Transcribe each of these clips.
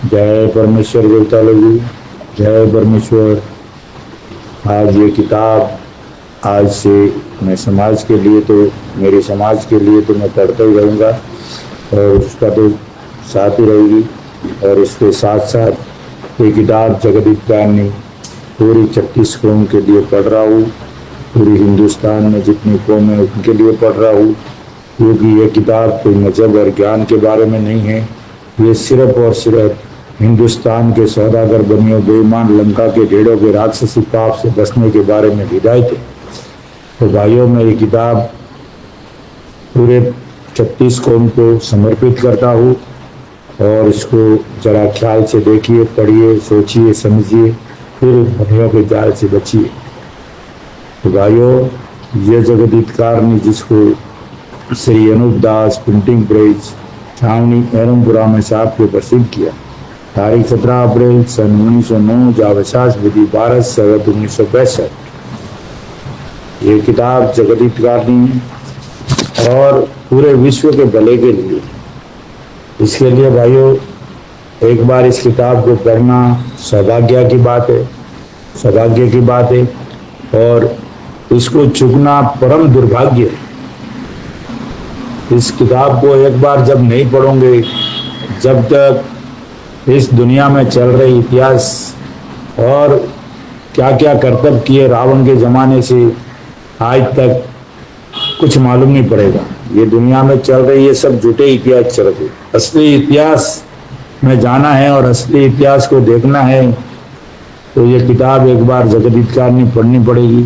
जय परमेश्वर गुरुतालो जी, जय परमेश्वर। आज ये किताब आज से मैं समाज के लिए तो मेरे समाज के लिए तो मैं पढ़ता ही रहूँगा और उसका तो साथ ही रहेगी। और इसके साथ साथ ये किताब जगदीप कारनी पूरी 36 कौम के लिए पढ़ रहा हूँ। पूरी हिंदुस्तान में जितनी कौम है उनके लिए पढ़ रहा हूँ, क्योंकि ये किताब कोई मजहब और ज्ञान के बारे में नहीं है। ये सिर्फ और सिर्फ हिंदुस्तान के सौदागर बनिए बेईमान लंका के ढेड़ों के राक्षसी पाप से बचने के बारे में हिदायत है। तो भाइयों, मैं ये किताब पूरे 36 कौम को समर्पित करता हूँ और इसको जरा ख्याल से देखिए, पढ़िए, सोचिए, समझिए, फिर भनियों के जाल से बचिए। तो भाइयों, ये जगदीप कारनी जिसको श्री अनूप दास प्रिंटिंग प्रेस छावनी एरमपुरा में साहब के प्रसिद्ध किया, तारीख 17 अप्रैल सन 1909, जावसास विधि 12/7/1965। ये किताब जगदीप कारनी और पूरे विश्व के भले के लिए, इसके लिए भाइयों एक बार इस किताब को पढ़ना सौभाग्य की बात है, सौभाग्य की बात है। और इसको चुकना परम दुर्भाग्य है। इस किताब को एक बार जब नहीं पढ़ोगे, जब तक इस दुनिया में चल रहे इतिहास और क्या क्या करतब किए रावण के जमाने से आज तक कुछ मालूम नहीं पड़ेगा। ये दुनिया में चल रहे ये सब झूठे इतिहास चल रहे। असली इतिहास में जाना है और असली इतिहास को देखना है तो ये किताब एक बार जगदीप कारनी पढ़नी पड़ेगी।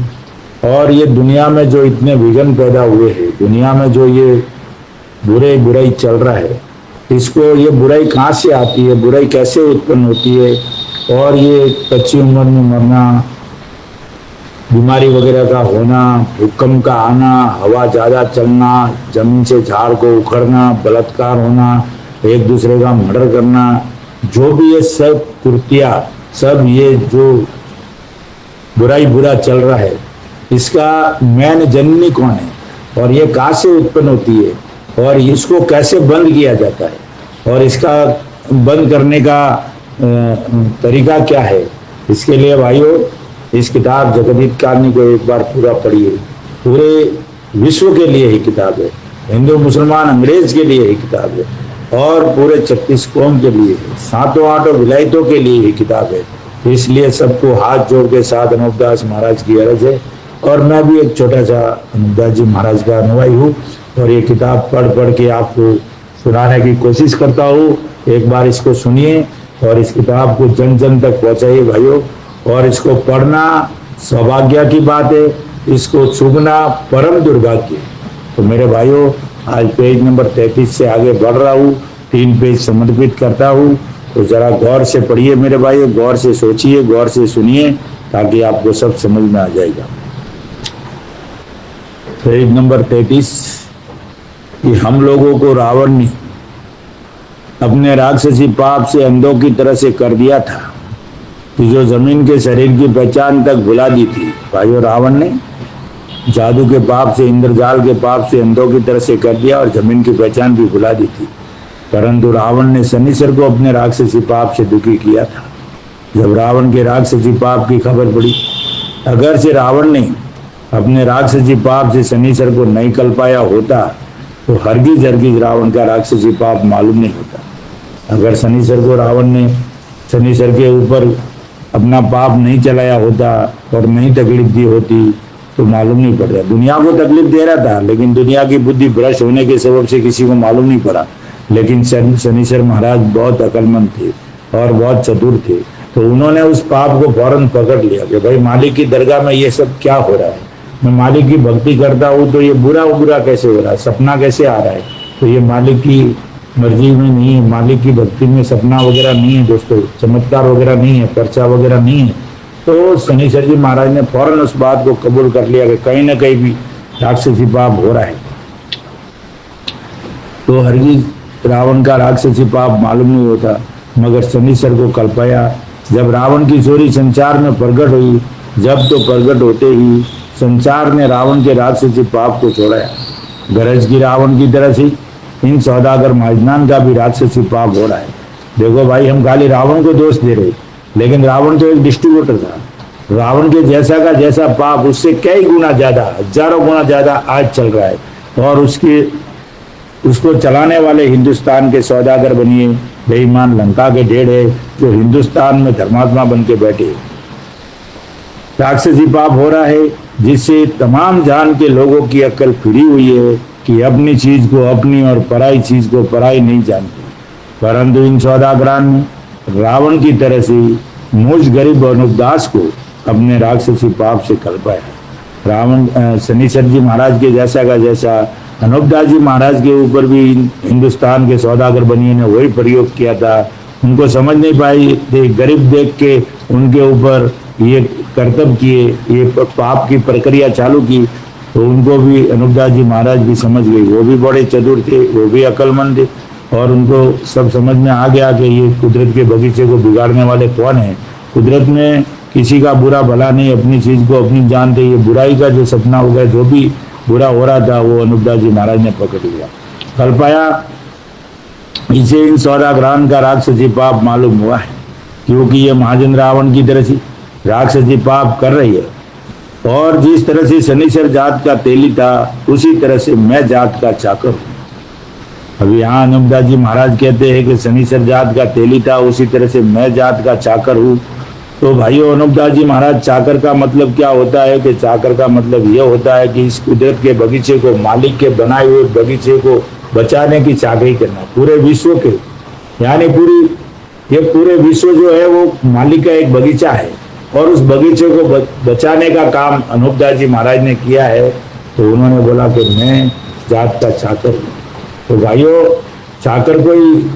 और ये दुनिया में जो इतने विघ्न पैदा हुए हैं, दुनिया में जो ये बुराई चल रहा है, इसको ये बुराई कहाँ से आती है, बुराई कैसे उत्पन्न होती है, और ये कच्ची उम्र में मरना, बीमारी वगैरह का होना, भूकंप का आना, हवा ज़्यादा चलना, जमीन से झाड़ को उखड़ना, बलात्कार होना, एक दूसरे का मर्डर करना, जो भी ये सब कुर्तियाँ, सब ये जो बुरा चल रहा है, इसका मेन जननी कौन है और ये कहाँ से उत्पन्न होती है और इसको कैसे बंद किया जाता है और इसका बंद करने का तरीका क्या है। इसके लिए भाइयों इस किताब जगदीप कारनी को एक बार पूरा पढ़िए। पूरे विश्व के लिए ही किताब है, हिंदू मुसलमान अंग्रेज के लिए ही किताब है और पूरे 36 कौम के लिए, सातों आठों विलायतों के लिए ही किताब है। इसलिए सबको हाथ जोड़ के साथ अनूप दास महाराज की अर्ज है। और मैं भी एक छोटा सा अनूप दास जी महाराज का अनुयायी हूँ और ये किताब पढ़ के आपको सुनाने की कोशिश करता हूँ। एक बार इसको सुनिए और इस किताब को जन जन तक पहुँचाइए भाइयों। और इसको पढ़ना सौभाग्य की बात है, इसको चूकना परम दुर्भाग्य। तो मेरे भाइयों, आज पेज नंबर 33 से आगे बढ़ रहा हूँ, 3 पेज समर्पित करता हूँ। तो जरा गौर से पढ़िए मेरे भाइयों, गौर से सोचिए, गौर से सुनिए, ताकि आपको सब समझ में आ जाएगा। पेज नंबर 33 कि हम लोगों को रावण ने अपने राक्षसी पाप से अंधों की तरह से कर दिया था कि जो जमीन के शरीर की पहचान तक भुला दी थी। भाइयों, रावण ने जादू के पाप से, इंद्रजाल के पाप से अंधों की तरह से कर दिया और जमीन की पहचान भी भुला दी थी। परंतु रावण ने शनिश्चर को अपने राक्षसी पाप से दुखी किया था। जब रावण के राक्षसी पाप की खबर पड़ी, अगर से रावण ने अपने राक्षसी पाप से शनिश्चर को नहीं कल पाया होता तो हरगिज रावण का राक्षसी पाप मालूम नहीं होता। अगर शनिश्चर को रावण ने शनिश्चर के ऊपर अपना पाप नहीं चलाया होता और नहीं तकलीफ दी होती तो मालूम नहीं पड़ रहा। दुनिया को तकलीफ दे रहा था, लेकिन दुनिया की बुद्धि भ्रष्ट होने के सबब से किसी को मालूम नहीं पड़ा। लेकिन शनिश्चर महाराज बहुत अकलमंद थे और बहुत चतुर थे, तो उन्होंने उस पाप को फौरन पकड़ लिया कि भाई मालिक की दरगाह में ये सब क्या हो रहा है। मैं मालिक की भक्ति करता हूँ तो ये बुरा कैसे हो रहा है, सपना कैसे आ रहा है, तो ये मालिक की मर्जी में नहीं है। मालिक की भक्ति में सपना वगैरह नहीं है दोस्तों, चमत्कार वगैरह नहीं है, पर्चा वगैरह नहीं है। तो शनिश्चर जी महाराज ने फौरन उस बात को कबूल कर लिया कि कहीं ना कहीं भी राक्षसी पाप हो रहा है। तो हरगिज रावण का राक्षसी पाप मालूम नहीं होता, मगर शनिश्चर को कल पाया। जब रावण की चोरी संसार में प्रकट हुई, जब तो प्रकट होते ही संसार ने रावण के राक्षसी पाप को छोड़ाया। गरज की रावण की तरह से इन सौदागर महाजनान का भी राक्षसी पाप हो रहा है। देखो भाई, हम खाली रावण को दोष दे रहे, लेकिन रावण तो एक डिस्ट्रीब्यूटर था। रावण के जैसा का जैसा पाप उससे कई गुना ज्यादा, हजारों गुना ज्यादा आज चल रहा है। और उसको चलाने वाले हिंदुस्तान के सौदागर बनिए बेईमान लंका के ढेर है, जो हिंदुस्तान में धर्मात्मा बन के बैठे। राक्षसी पाप हो रहा है, जिससे तमाम जान के लोगों की अक्ल फिरी हुई है कि अपनी चीज को अपनी और पराई चीज को पराई नहीं जानती। परंतु इन सौदागरान ने रावण की तरह से मुझ गरीब अनुपदास को अपने राक्षसी पाप से कल्पाया। रावण शनिचर जी महाराज के जैसा का जैसा अनुपदास जी महाराज के ऊपर भी हिंदुस्तान के सौदागर बनिए ने वही प्रयोग किया था। उनको समझ नहीं पाई, गरीब देख के उनके ऊपर ये कर्तव्य किए, ये पाप की प्रक्रिया चालू की, तो उनको भी अनुपदास जी महाराज भी समझ गए। वो भी बड़े चतुर थे, वो भी अक्लमंद थे, और उनको सब समझ में आ गया कि ये कुदरत के बगीचे को बिगाड़ने वाले कौन है। कुदरत में किसी का बुरा भला नहीं, अपनी चीज को अपनी जानते। ये बुराई का जो सपना हो गया, जो भी बुरा हो रहा था, वो अनुपदास जी महाराज ने पकड़ लिया, कल्पाया। इसे इन सौदागरान का राक्षसी पाप मालूम हुआ है, क्योंकि ये महाजन रावण की तरह से राक्षसी पाप कर रही है। और जिस तरह से शनिचर जात का तेली था, उसी तरह से मैं जात का चाकर हूँ। अभी यहाँ अनुपदास जी महाराज कहते हैं कि शनिचर जात का तेली था, उसी तरह से मैं जात का चाकर हूँ। तो भाइयों, अनुपदास जी महाराज, चाकर का मतलब क्या होता है? कि चाकर का मतलब यह होता है कि इस कुदरत के बगीचे को, मालिक के बनाए हुए बगीचे को बचाने की चाकरी करना, पूरे विश्व के, यानी ये पूरे विश्व जो है वो मालिक का एक बगीचा है, और उस बगीचे को बचाने का काम अनुपदास जी महाराज ने किया है। तो उन्होंने बोला कि मैं जात का चाकर हूँ। तो भाइयों, चाकर कोई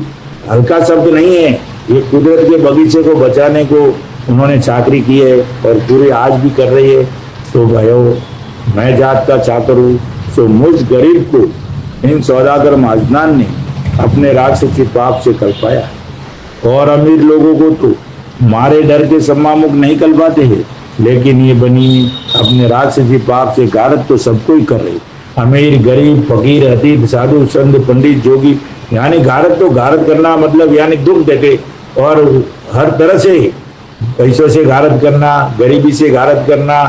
हल्का शब्द नहीं है। ये कुदरत के बगीचे को बचाने को उन्होंने चाकरी की है, और पूरी आज भी कर रही है। तो भाइयों, मैं जात का चाकर हूँ। तो मुझ गरीब को इन सौदागर महाजनान ने अपने राक्षसी पाप से कल्पाया, और अमीर लोगों को तो मारे डर के सम्मामुख नहीं कल्पाते हैं, लेकिन ये बनी अपने राक्षसी पाप से गारत तो सबको ही कर रही। अमीर गरीब फकीर अतीत साधु संत पंडित जोगी, यानी गारत तो गारत करना मतलब यानी दुख देके, और हर तरह से पैसों से गारत करना, गरीबी से गारत करना,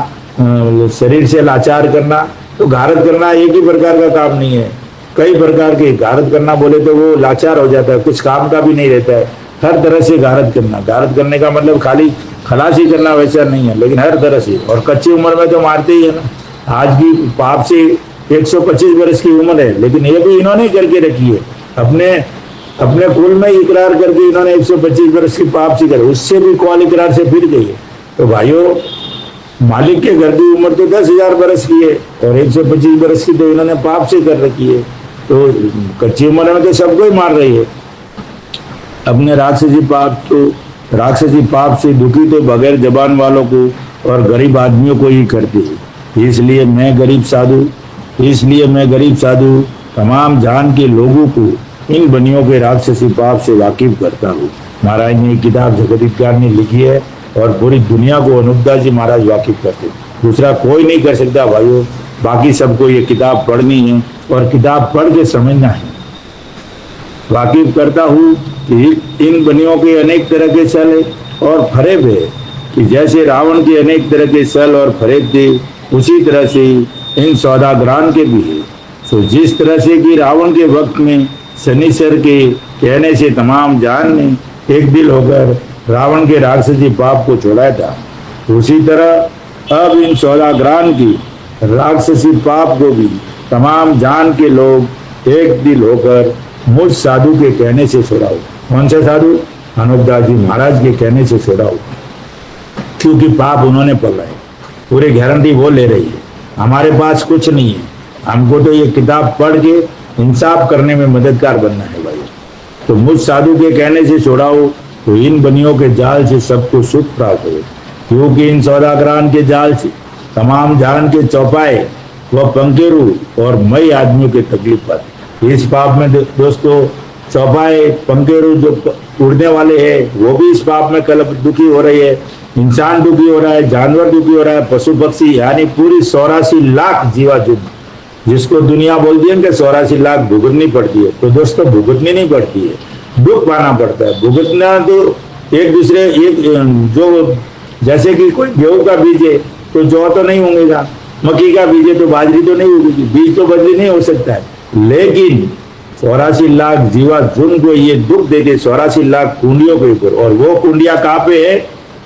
शरीर से लाचार करना। तो गारत करना एक ही प्रकार का काम नहीं है, कई प्रकार के। गारत करना बोले तो वो लाचार हो जाता है, कुछ काम का भी नहीं रहता है। हर तरह से गारत करना, गारत करने का मतलब खाली खलासी करना वैसा नहीं है, लेकिन हर तरह से। और कच्ची उम्र में तो मारते ही है ना। आज की पाप से 125 वर्ष की उम्र है, लेकिन ये भी इन्होंने करके रखी है। अपने कुल में इकरार करके इन्होंने 125 वर्ष की पाप से करे, उससे भी कौल इकरार से फिर गई है। तो भाइयों, मालिक के घर की उम्र तो 10,000 वर्ष की है, और 125 वर्ष की तो इन्होंने पाप से कर रखी है। तो कच्ची उम्र में तो सबको ही मार रही है। अपने राक्षसी पाप से दुखी तो बगैर जबान वालों को और गरीब आदमियों को ही करती है। इसलिए मैं गरीब साधु तमाम जान के लोगों को इन बनियों के राक्षसी पाप से वाकिफ करता हूँ। महाराज ने एक किताब जगदीशकार ने लिखी है, और पूरी दुनिया को अनुपदास जी महाराज वाकिफ करते, दूसरा कोई नहीं कर सकता भाइयों। बाकी सबको ये किताब पढ़नी है, और किताब पढ़ के समझना है। वाकिफ करता हूँ कि इन बनियों के अनेक तरह के सल और फरेब है, कि जैसे रावण के अनेक तरह के सल और फरेब थे, उसी तरह से इन सौदागरान के भी है। तो जिस तरह से कि रावण के वक्त में शनिचर के कहने से तमाम जान ने एक दिल होकर रावण के राक्षसी पाप को छोड़ाया था, उसी तरह अब इन सौदागरान की राक्षसी पाप को भी तमाम जान के लोग एक दिल होकर मुझ साधु के कहने से छोड़ाओ। कौन से साधु? अनुपदास जी महाराज के कहने से छोड़ाओ, क्योंकि पाप उन्होंने पकड़े, पूरी गारंटी वो ले रही है। हमारे पास कुछ नहीं है, हमको तो ये किताब पढ़ के इंसाफ करने में मददगार बनना है भाई। तो मुझ साधु के कहने से छोड़ाओ, तो इन बनियों के जाल से सबको सुख प्राप्त हो, क्योंकि इन सौदागरान के जाल से तमाम जान के चौपाए व पंकेरू और मई आदमियों के तकलीफ पाते। इस पाप में दोस्तों, चौपाए पंकेरू जो उड़ने वाले हैं, वो भी इस पाप में कल्प दुखी हो रही है। इंसान दुखी हो रहा है, जानवर दुखी हो रहा है, पशु पक्षी, यानी पूरी 84 लाख जीवा जुग, जिसको दुनिया बोलती है कि 84 लाख भुगतनी पड़ती है। तो दोस्तों, भुगतनी नहीं पड़ती है, दुख पाना पड़ता है। भुगतना तो एक दूसरे एक जो जैसे कि कोई गेहूं का बीज है तो जौ तो नहीं होंगेगा, मक्की का बीज है तो बाजरी तो नहीं होगी, बीज तो बदली नहीं हो सकता है। लेकिन 84 लाख जीवा झुंड को ये दुख देते 84 लाख कुंडियों के ऊपर, और वो कुंडिया कहाँ पे है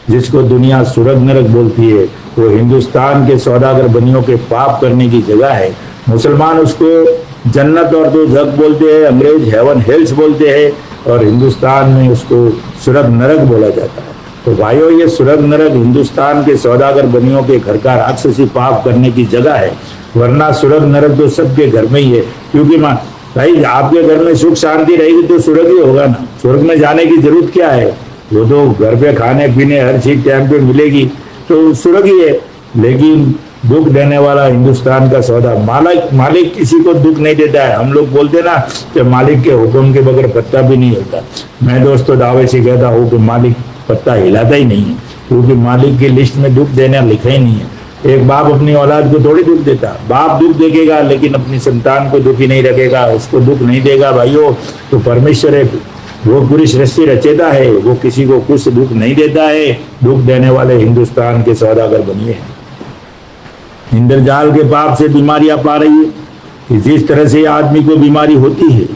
जिसको दुनिया स्वर्ग नरक बोलती है, वो हिंदुस्तान के सौदागर बनियों के पाप करने की जगह है। मुसलमान उसको जन्नत और दो जग बोलते हैं, अंग्रेज हेवन हेल्स बोलते हैं, और हिंदुस्तान में उसको स्वर्ग नरक बोला जाता है। तो भाइयों, ये स्वर्ग नरक हिंदुस्तान के सौदागर बनियों के घर का राक्षसी पाप करने की जगह है, वरना स्वर्ग नरक तो सबके घर में ही है। क्योंकि भाई आपके घर में सुख शांति रहेगी तो स्वर्ग ही होगा ना, स्वर्ग में जाने की जरूरत क्या है, वो तो घर पे खाने पीने हर चीज टाइम पे मिलेगी तो स्वर्ग ही है। लेकिन दुख देने वाला हिंदुस्तान का सौदा, मालिक किसी को दुख नहीं देता है। हम लोग बोलते ना कि मालिक के हुक्म के बगैर पत्ता भी नहीं होता। मैं दोस्तों दावे से कहता हूँ कि मालिक पत्ता हिलाता ही नहीं है, क्योंकि मालिक की लिस्ट में दुख देना लिखा ही नहीं है। एक बाप अपनी औलाद को थोड़ी दुख देता, बाप दुख देखेगा लेकिन अपनी संतान को दुखी नहीं रखेगा, उसको दुख नहीं देगा भाइयों। तो परमेश्वर है, वो पूरी सृष्टि रचेता है, वो किसी को कुछ दुख नहीं देता है। दुख देने वाले हिंदुस्तान के सौदागर बनिए। इंद्रजाल के पाप से बीमारियां पा रही है कि जिस तरह से आदमी को बीमारी होती है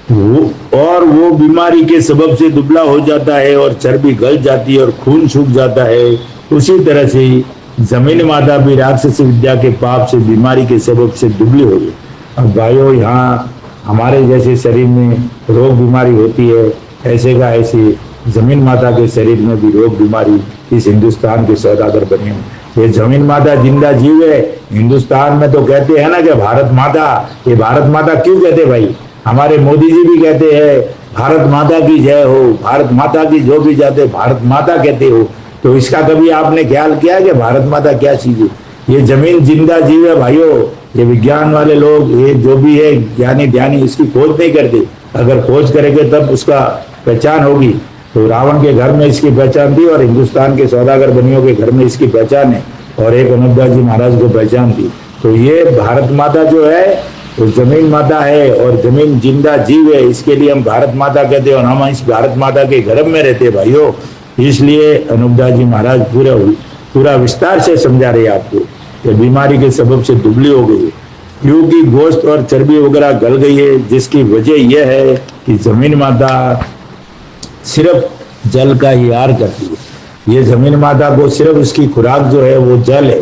वो बीमारी के सबब से दुबला हो जाता है और चर्बी गल जाती है और खून सूख जाता है, उसी तरह से जमीन माता भी राक्षसी विद्या के पाप से बीमारी के सबब से दुबली हो गई। अब भाइयों, यहाँ हमारे जैसे शरीर में रोग बीमारी होती है, ऐसे का ऐसे जमीन माता के शरीर में भी रोग बीमारी इस हिंदुस्तान के सौदागर बने हैं। ये जमीन माता जिंदा जीव है। हिंदुस्तान में तो कहते हैं ना कि भारत माता, ये भारत माता क्यों कहते भाई? हमारे मोदी जी भी कहते हैं भारत माता की जय हो, भारत माता की जो भी जाते भारत माता कहते हो। तो इसका कभी आपने ख्याल किया कि भारत माता क्या चीज है? ये जमीन जिंदा जीव है भाइयों। ये विज्ञान वाले लोग, ये जो भी है ज्ञानी ध्यानी, इसकी खोज नहीं करते। अगर खोज करेंगे तब उसका पहचान होगी। तो रावण के घर में इसकी पहचान थी और हिंदुस्तान के सौदागर बनियों के घर में इसकी पहचान है, और एक अनुपदास जी महाराज को पहचान थी। तो ये भारत माता जो है वो जमीन माता है और जमीन जिंदा जीव है, इसके लिए हम भारत माता कहते हैं और हम इस भारत माता के गर्भ में रहते हैं भाइयों। इसलिए अनुपदास जी महाराज पूरा विस्तार से समझा रहे आपको कि बीमारी के सबब से दुबली हो गई है, क्योंकि गोश्त और चर्बी वगैरह गल गई है, जिसकी वजह यह है कि जमीन माता सिर्फ जल का ही आहार करती है। ये जमीन माता को सिर्फ उसकी खुराक जो है वो जल है,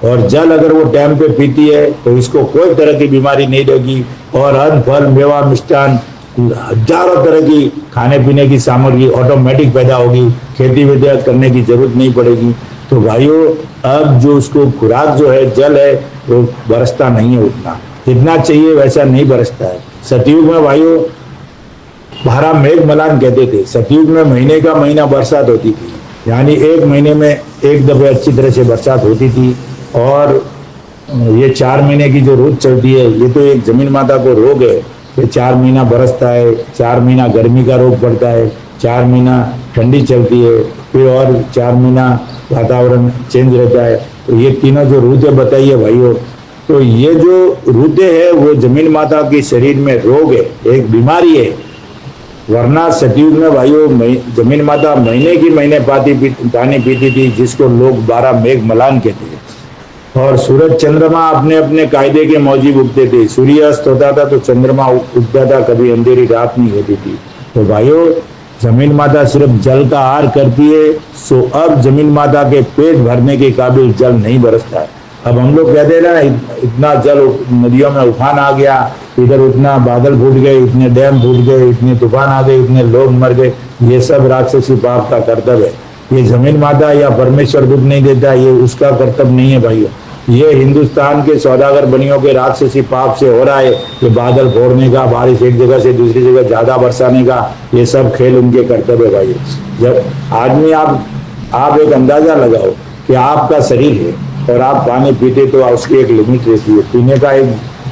और जल अगर वो टाइम पे पीती है तो इसको कोई तरह की बीमारी नहीं रहेगी। और अन्न फल मेवा मिष्टान हजारों तरह की खाने पीने की सामग्री ऑटोमेटिक पैदा होगी, खेती वेदी करने की जरूरत नहीं पड़ेगी। तो भाइयों, अब जो उसको खुराक जो है जल है वो बरसता नहीं है, उतना जितना चाहिए वैसा नहीं बरसता है। सतयुग में भाइयों 12 मेघ मलान कहते थे। सतयुग में महीने का महीना बरसात होती थी, यानी एक महीने में एक दफे अच्छी तरह से बरसात होती थी। और ये 4 महीने की जो रुत चलती है, ये तो एक जमीन माता को रोग है कि 4 महीना बरसता है, 4 महीना गर्मी का रोग पड़ता है, 4 महीना ठंडी चलती है, फिर और 4 महीना वातावरण चेंज रहता है। तो ये तीनों जो रुतें बताइए भाइयों, तो ये जो रुतें है वो जमीन माता के शरीर में रोग है, एक बीमारी है। वरना सतयुग में भाइयों जमीन माता महीने की महीने पानी पीती थी, जिसको लोग 12 मेघ मलान कहते हैं। और सूरज चंद्रमा अपने अपने कायदे के मौजूद उगते थे। सूर्य अस्त होता था तो चंद्रमा उगता था, कभी अंधेरी रात नहीं होती थी। तो भाइयों, जमीन माता सिर्फ जल का आहार करती है। सो अब जमीन माता के पेट भरने के काबिल जल नहीं बरसता है। अब हम लोग कहते हैं ना, इतना जल नदियों में उफान आ गया, इधर उतना बादल फूट गए, इतने डैम फूट गए, इतने तूफान आ गए, इतने लोग मर गए। ये सब राक्षसी पाप का कर्तव्य है। ये जमीन माता या परमेश्वर दुख नहीं देता, ये उसका कर्तव्य नहीं है भाइयों। ये हिंदुस्तान के सौदागर बनियों के राक्षसी पाप से हो रहा है कि बादल फोड़ने का, बारिश एक जगह से दूसरी जगह ज्यादा बरसाने का, ये सब खेल उनके कर्तव्य भाई। जब आदमी आप एक अंदाजा लगाओ कि आपका शरीर है और आप पानी पीते तो उसकी एक लिमिट रहती है, पीने का एक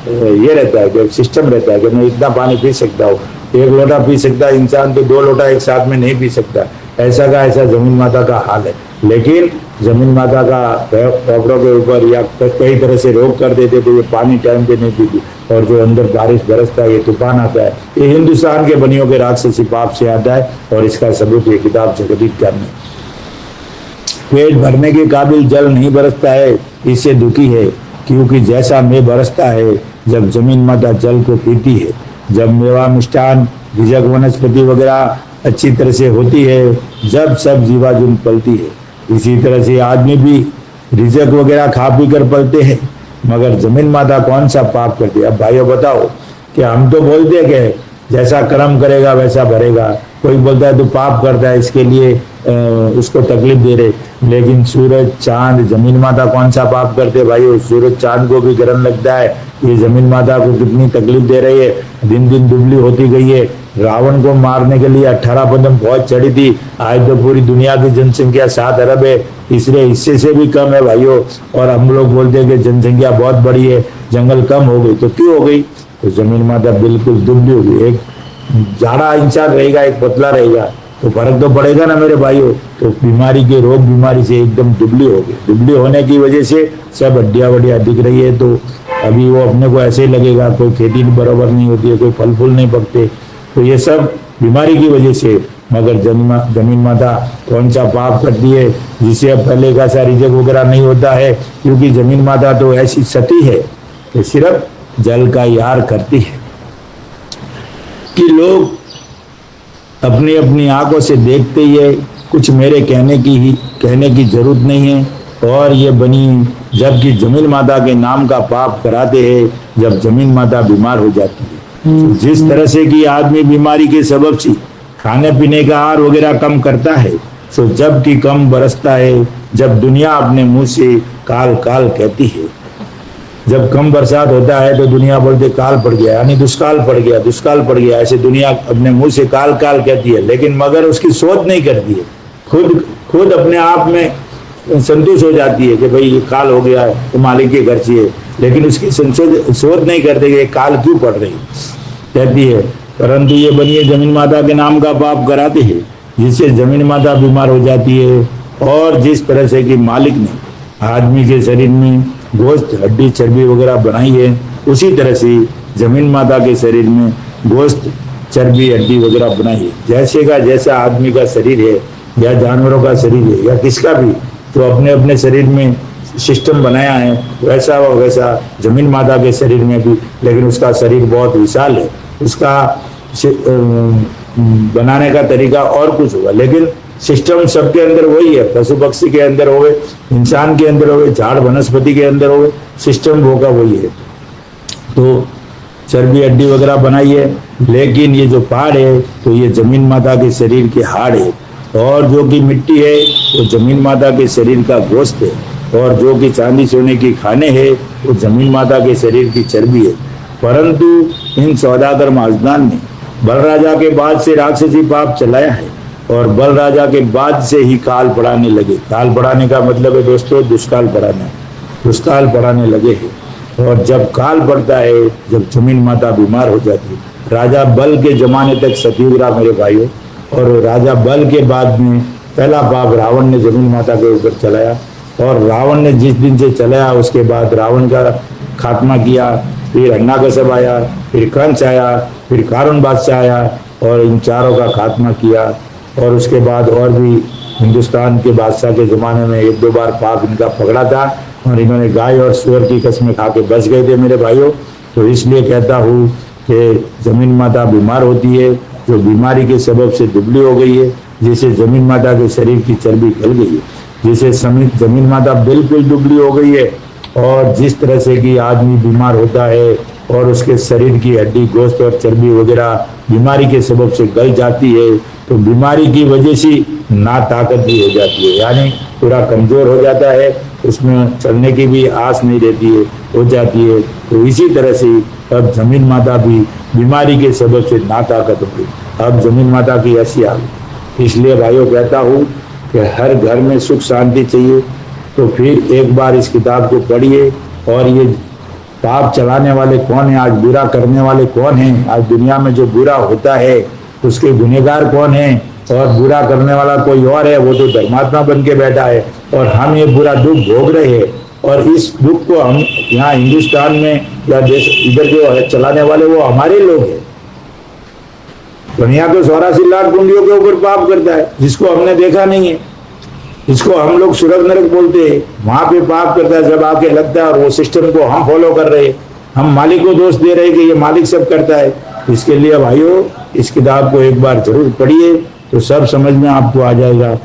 ये रहता है कि सिस्टम रहता है कि मैं इतना पानी पी सकता हूँ। 1 लोटा पी सकता है इंसान, तो 2 लोटा एक साथ में नहीं पी सकता। ऐसा का ऐसा जमीन माता का हाल है। लेकिन जमीन माता का फेफड़ों के ऊपर या कई तरह से रोग कर देते तो ये पानी टाइम पे नहीं पीती। और जो अंदर बारिश बरसता है, ये तूफान आता है, ये हिंदुस्तान के बनियों के राक्षसी पाप से आता है। और इसका सबूत ये किताब जगदीप करने। पेट भरने के काबिल जल नहीं बरसता है, इससे दुखी है, क्योंकि जैसा में बरसता है जब जमीन माता जल को पीती है, जब मेवा मिष्ठान बीजक वनस्पति वगैरह अच्छी तरह से होती है, जब सब जीवाजुन पलती है। इसी तरह से आदमी भी रिजक वगैरह खा पी कर पलते हैं, मगर जमीन माता कौन सा पाप करती है। अब भाइयों बताओ कि हम तो बोलते हैं कि जैसा कर्म करेगा वैसा भरेगा, कोई बोलता है तो पाप करता है इसके लिए उसको तकलीफ दे रहे, लेकिन सूरज चांद जमीन माता कौन सा पाप करते भाइयों। सूरज चांद को भी गर्म लगता है, ये जमीन माता को कितनी तकलीफ दे रही है, दिन दिन दुबली होती गई है। रावण को मारने के लिए 18 पदम फौज चढ़ी थी, आज तो पूरी दुनिया की जनसंख्या 7 अरब है, इसलिए हिस्से से भी कम है भाइयों। और हम लोग बोलते हैं कि जनसंख्या बहुत बड़ी है, जंगल कम हो गई, तो क्यों हो गई? तो जमीन माता बिल्कुल दुबली हो गई। एक जाड़ा इंसान रहेगा, एक पतला रहेगा, तो फर्क तो पड़ेगा ना मेरे भाइयों। तो बीमारी के रोग बीमारी से एकदम दुबली हो गई। दुबली होने की वजह से सब हड्डियां वड्डियां दिख रही है, तो अभी वो अपने को ऐसे ही लगेगा, कोई खेती बराबर नहीं होती है, कोई फल फूल नहीं पकते, तो ये सब बीमारी की वजह से। मगर जमीन माता कौन सा पाप करती है जिससे अब पहले का सा रिजक वगैरह नहीं होता है, क्योंकि जमीन माता तो ऐसी सती है कि सिर्फ जल का यार करती है कि लोग अपनी अपनी आंखों से देखते ही है, कुछ मेरे कहने की जरूरत नहीं है। और ये बनी जबकि जमीन माता के नाम का पाप कराते हैं जब जमीन माता बीमार हो जाती है। जिस तरह से कि आदमी बीमारी के सबब से खाने पीने का आहार वगैरह कम करता है, तो जब कि कम बरसता है, जब दुनिया अपने मुंह से काल काल कहती है। जब कम बरसात होता है तो दुनिया बोलते काल पड़ गया, यानी दुष्काल पड़ गया, दुष्काल पड़ गया, ऐसे दुनिया अपने मुंह से काल काल कहती है, लेकिन मगर उसकी सोच नहीं करती है। खुद अपने आप में संतुष्ट हो जाती है कि भाई ये काल हो गया है तो मालिक के घर से है, लेकिन उसकी सोच नहीं करते कि काल क्यों पड़ रही कहती है। परंतु ये बनिए जमीन माता के नाम का पाप कराते हैं, जिससे जमीन माता बीमार हो जाती है। और जिस तरह से कि मालिक ने आदमी के शरीर में गोश्त हड्डी चर्बी वगैरह बनाई है, उसी तरह से जमीन माता के शरीर में गोश्त चर्बी हड्डी वगैरह बनाई है। जैसे का जैसा आदमी का शरीर है या जानवरों का शरीर है या किसका भी, तो अपने अपने शरीर में सिस्टम बनाया है, वैसा वैसा जमीन माता के शरीर में भी, लेकिन उसका शरीर बहुत विशाल है, उसका बनाने का तरीका और कुछ होगा, लेकिन सिस्टम सबके अंदर वही है। पशु पक्षी के अंदर होवे, इंसान के अंदर होवे, झाड़ वनस्पति के अंदर होवे, सिस्टम होगा वही है। तो चर्बी हड्डी वगैरह बनाई है, लेकिन ये जो पहाड़ है तो ये जमीन माता के शरीर के हाड़ है, और जो कि मिट्टी है वो जमीन माता के शरीर का गोश्त है, और जो कि चांदी सोने की खाने हैं वो जमीन माता के शरीर की चर्बी है। परंतु इन सौदागर महाजनान ने बल राजा के बाद से राक्षसी पाप चलाया है, और बल राजा के बाद से ही काल पढ़ाने लगे। काल पढ़ाने का मतलब है दोस्तों दुष्काल पढ़ाना, दुष्काल पढ़ाने लगे हैं। और जब काल पड़ता है, जब जमीन माता बीमार हो जाती है, राजा बल के जमाने तक सतयुग रहा मेरे भाइयों, और राजा बल के बाद में पहला पाप रावण ने जमीन माता के ऊपर चलाया, और रावण ने जिस दिन से चलाया उसके बाद रावण का खात्मा किया, फिर हिरण्यकश्यप आया, फिर कंस आया, फिर कारण बादशाह आया, और इन चारों का खात्मा किया। और उसके बाद और भी हिंदुस्तान के बादशाह के ज़माने में 1-2 बार पाप इनका पकड़ा था, और इन्होंने गाय और सुअर की कसमें खा के बच गए थे मेरे भाइयों। तो इसलिए कहता हूँ कि जमीन माता बीमार होती है, जो बीमारी के सबब से दुबली हो गई है, जिससे जमीन माता के शरीर की चर्बी गल गई है, जिससे जमीन माता बिल्कुल दुबली हो गई है। और जिस तरह से कि आदमी बीमार होता है और उसके शरीर की हड्डी गोश्त और चर्बी वगैरह बीमारी के सबब से गल जाती है, तो बीमारी की वजह से ना ताकत भी हो जाती है, यानी पूरा कमजोर हो जाता है, उसमें चलने की भी आस नहीं रहती है, हो जाती है। तो इसी तरह से अब जमीन माता भी बीमारी के सबब से ना ताकत हो गई, अब जमीन माता की ऐसी आ गई। इसलिए भाइयों कहता हूँ कि हर घर में सुख शांति चाहिए, तो फिर एक बार इस किताब को पढ़िए। और ये पाप चलाने वाले कौन है, आज बुरा करने वाले कौन हैं, आज दुनिया में जो बुरा होता है उसके गुनहगार कौन है, और बुरा करने वाला कोई और है, वो तो धर्मात्मा बन के बैठा है। और हम ये बुरा दुख भोग रहे हैं, और इस दुख को हम यहाँ हिंदुस्तान में या देश इधर जो है चलाने वाले वो हमारे लोग हैं। दुनिया तो 84 लाख कुंडियों के ऊपर पाप करता है, जिसको हमने देखा नहीं है, इसको हम लोग स्वर्ग नरक बोलते हैं, वहां पे पाप करता है जब आके लगता है, और वो सिस्टम को हम फॉलो कर रहे हैं, हम मालिक को दोष दे रहे हैं कि ये मालिक सब करता है। इसके लिए भाइयों इस किताब को एक बार जरूर पढ़िए तो सब समझ में आपको आ जाएगा।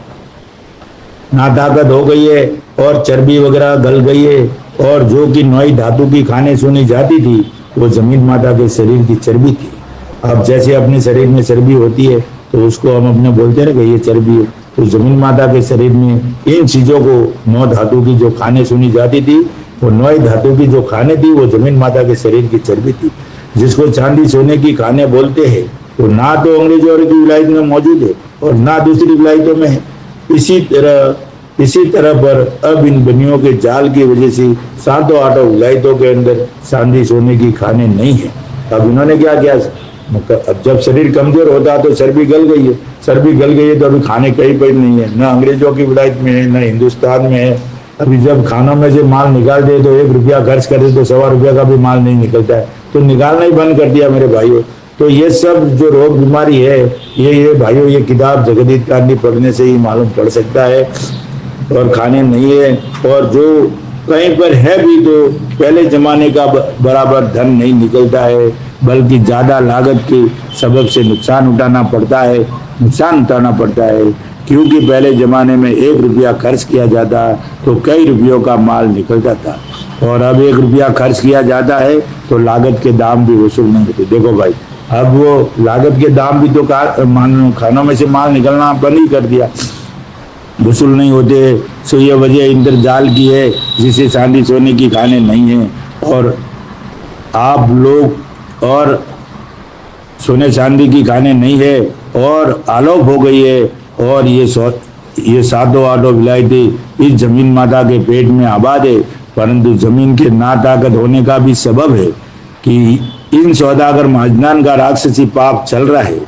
ना ताकत हो गई है और चर्बी वगैरह गल गई है, और जो कि नोई धातु की खाने सुनी जाती थी वो जमीन माता के शरीर की चर्बी थी। अब जैसे अपने शरीर में चर्बी होती है तो उसको हम अपने बोलते हैं कि ये चर्बी है, तो जमीन माता के शरीर में इन चीजों को नौ धातु की जो खाने सुनी जाती थी, वो नौ धातु की जो खाने थी वो जमीन माता के शरीर की चर्बी थी, जिसको चांदी सोने की खाने बोलते हैं। वो ना तो अंग्रेजों की विलायत में मौजूद है और ना दूसरी विलायतों में है। इसी तरह पर अब इन बनियों के जाल की वजह से 7-8 विलायतों के अंदर चांदी सोने की खाने नहीं है। अब इन्होंने क्या किया, अब जब शरीर कमजोर होता है तो चर्बी गल गई है, चर्बी गल गई है तो अभी खाने कहीं पर नहीं है, न अंग्रेजों की विलायत में है न हिंदुस्तान में है। अभी जब खानों में से माल निकाल दे तो 1 रुपया खर्च कर दे तो 1.25 रुपया का भी माल नहीं निकलता है, तो निकालना ही बंद कर दिया मेरे भाइयों। तो ये सब जो रोग बीमारी है ये भाइयों ये किताब जगदीश गांधी पढ़ने से ही मालूम पड़ सकता है, और खाने नहीं है। और जो कहीं पर है भी तो पहले जमाने का बराबर धन नहीं निकलता है, बल्कि ज्यादा लागत के सबब से नुकसान उठाना पड़ता है, क्योंकि पहले जमाने में 1 रुपया खर्च किया जाता तो कई रुपयों का माल निकलता था, और अब 1 रुपया खर्च किया जाता है तो लागत के दाम भी वसूल नहीं होते। देखो भाई, अब वो लागत के दाम भी तो खानों में से माल निकलना बंद ही कर दिया, वसूल नहीं होते। सो ये वजह इंद्रजाल की है जिसे चांदी सोने की खाने नहीं है, और आप लोग और सोने चांदी की खाने नहीं है और आलोप हो गई है, और ये 7-8 विलायतें इस जमीन माता के पेट में आबाद है। परंतु जमीन के ना ताकत होने का भी सबब है कि इन सौदागर महाजनान का राक्षसी पाप चल रहा है,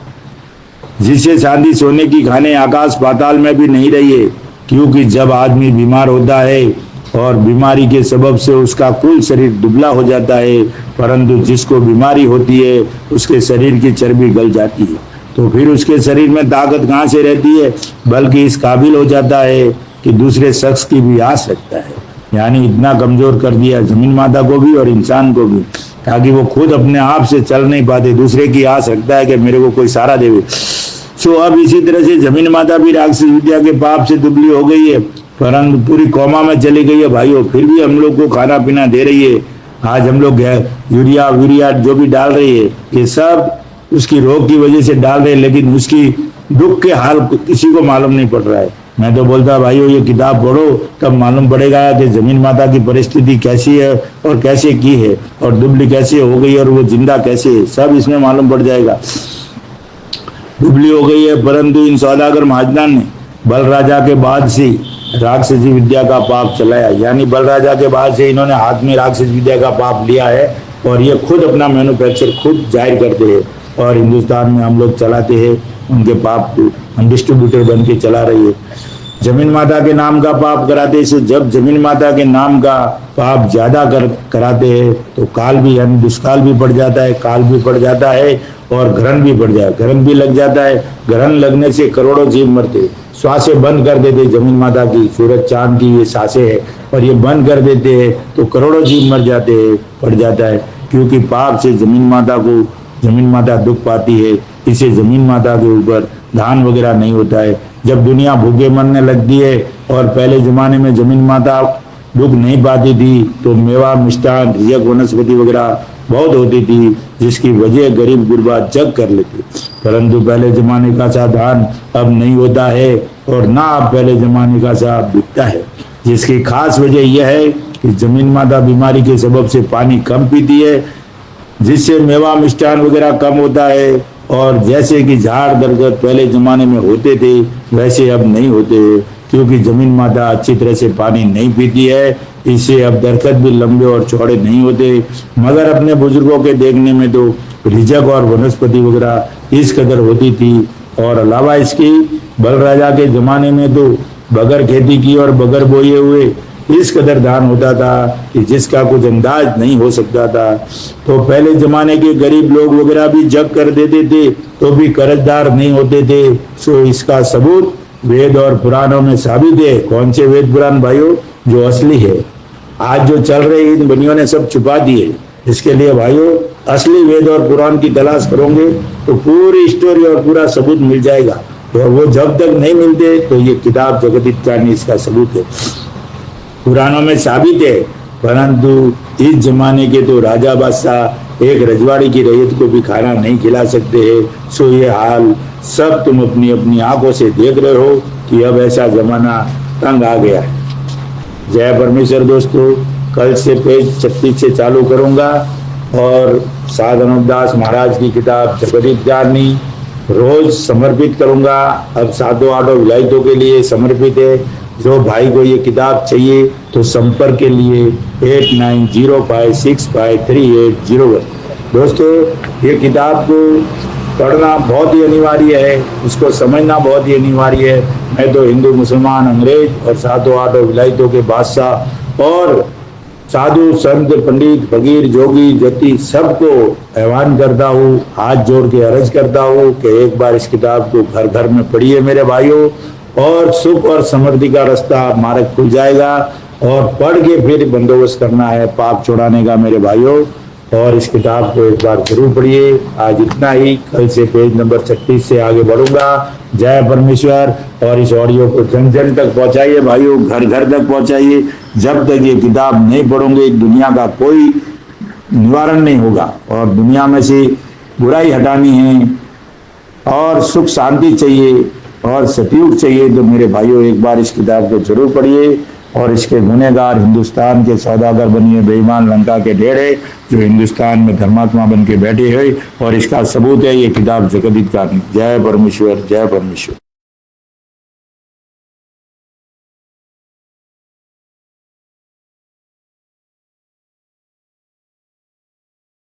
जिससे चांदी सोने की खाने आकाश पाताल में भी नहीं रही है। क्योंकि जब आदमी बीमार होता है और बीमारी के सबब से उसका कुल शरीर दुबला हो जाता है, परंतु जिसको बीमारी होती है उसके शरीर की चर्बी गल जाती है, तो फिर उसके शरीर में ताकत कहाँ से रहती है, बल्कि इस काबिल हो जाता है कि दूसरे शख्स की भी आस रखता है। यानी इतना कमजोर कर दिया जमीन माता को भी और इंसान को भी, ताकि वो खुद अपने आप से चल नहीं पाते, दूसरे की आस रखता है कि मेरे को कोई सहारा देवे। सो अब इसी तरह से जमीन माता भी राक्षस विद्या के पाप से दुबली हो गई है, परंतु पूरी कौमा में चली गई है भाइयों, फिर भी हम लोग को खाना पीना दे रही है। आज हम लोग यूरिया जो भी डाल रही है ये सब उसकी रोग की वजह से डाल रहे हैं, लेकिन उसकी दुख के हाल किसी को मालूम नहीं पड़ रहा है। मैं तो बोलता भाइयों ये किताब पढ़ो, तब मालूम पड़ेगा कि जमीन माता की परिस्थिति कैसी है और कैसे की है, और दुबली कैसे हो गई और वो जिंदा कैसे है, सब इसमें मालूम पड़ जाएगा। दुबली हो गई है, परंतु इन सौदागर महाजनान ने बल राजा के बाद से राक्षसी विद्या का पाप चलाया। यानी बल राजा के बाद से इन्होंने हाथ में राक्षस विद्या का पाप लिया है, और ये खुद अपना मैन्युफैक्चर खुद जाहिर करते हैं, और हिंदुस्तान में हम लोग चलाते हैं उनके पाप को, हम डिस्ट्रीब्यूटर बन के चला रही है। जमीन माता के नाम का पाप कराते हैं, जब जमीन माता के नाम का पाप ज्यादा कराते हैं तो काल भी यानी दुष्काल भी पड़ जाता है, काल भी पड़ जाता है, और ग्रहण भी पड़ जाए, ग्रहण भी लग जाता है। ग्रहण लगने से करोड़ों जीव मरते, श्वासें बंद कर देते जमीन माता की, सूरज चांद की ये सांसें है, और ये बंद कर देते हैं तो करोड़ों जीव मर जाते हैं, पड़ जाता है। क्योंकि पाप से जमीन माता दुख पाती है, इसे जमीन माता के ऊपर धान वगैरह नहीं होता है। जब दुनिया भूखे मरने लगती है, और पहले जमाने में जमीन माता दुख नहीं पाती थी तो मेवा मिष्ठान रिजक वनस्पति वगैरह बहुत होती थी, जिसकी वजह गरीब गुरबा जग कर लेते। परंतु पहले जमाने का सा धान अब नहीं होता है, और ना अब पहले जमाने का सा बिकता है, जिसकी खास वजह यह है कि जमीन माता बीमारी के सबब से पानी कम पीती है, जिससे मेवा मिष्ठान वगैरह कम होता है। और जैसे कि झाड़ दरख्त पहले जमाने में होते थे वैसे अब नहीं होते, क्योंकि जमीन माता अच्छी तरह से पानी नहीं पीती है, इससे अब दरख्त भी लंबे और चौड़े नहीं होते। मगर अपने बुजुर्गों के देखने में तो रिजक और वनस्पति वगैरह इस कदर होती थी। और अलावा इसकी बल राजा के जमाने में तो बगैर खेती की और बगैर बोए हुए इस कदर दान होता था कि जिसका कुछ अंदाज नहीं हो सकता था। तो पहले जमाने के गरीब लोग वगैरह भी जग कर देते थे तो भी कर्जदार नहीं होते थे। सो इसका सबूत वेद और पुराणों में साबित है। कौन से वेद पुराण भाइयों? जो असली है। आज जो चल रहे इन बनियों ने सब छुपा दिए। इसके लिए भाइयों असली वेद और पुराण की तलाश करोगे तो पूरी स्टोरी और पूरा सबूत मिल जाएगा। और वो जब तक नहीं मिलते तो ये किताब जगदीतारणी इसका सबूत है। पुराणों में साबित है, परंतु इस जमाने के तो राजा बादशाह एक रजवाड़ी की रैयत को भी खाना नहीं खिला सकते हैं। सो ये हाल सब तुम अपनी अपनी आंखों से देख रहे हो कि अब ऐसा जमाना तंग आ गया है। जय परमेश्वर दोस्तों, कल से पेज 36 से चालू करूंगा और साध अनुपदास महाराज की किताब जगदीतारणी रोज समर्पित करूंगा। अब सातों आठों विलायतों के लिए समर्पित है। जो भाई को ये किताब चाहिए तो संपर्क के लिए 8905653801। दोस्तों ये किताब को पढ़ना बहुत ही अनिवार्य है, इसको समझना बहुत ही अनिवार्य है। मैं तो हिंदू मुसलमान अंग्रेज और सातों आठों विलायतों के बादशाह और साधु संत पंडित फकीर जोगी जति सबको आह्वान करता हूँ, हाथ जोड़ के अर्ज करता हूँ कि एक बार इस किताब को घर घर में पढ़िए मेरे भाइयों, और सुख और समृद्धि का रास्ता मार्ग खुल जाएगा। और पढ़ के फिर बंदोबस्त करना है पाप छुड़ाने का मेरे भाइयों। और इस किताब को एक बार जरूर पढ़िए। आज इतना ही, कल से पेज नंबर 36 से आगे बढ़ूंगा। जय परमेश्वर। और इस ऑडियो को जन जन तक पहुंचाइए भाइयों, घर घर तक पहुंचाइए। जब तक ये किताब नहीं पढ़ोगे दुनिया का कोई निवारण नहीं होगा। और दुनिया में से बुराई हटानी है और सुख शांति चाहिए और सतयुग चाहिए तो मेरे भाइयों एक बार इस किताब को जरूर पढ़िए। और इसके गुनहगार हिंदुस्तान के सौदागर बनिए बेईमान लंका के ढेरे जो हिंदुस्तान में धर्मात्मा बन के बैठे हैं। और इसका सबूत है ये किताब जगदीतारणी। जय परमेश्वर, जय परमेश्वर।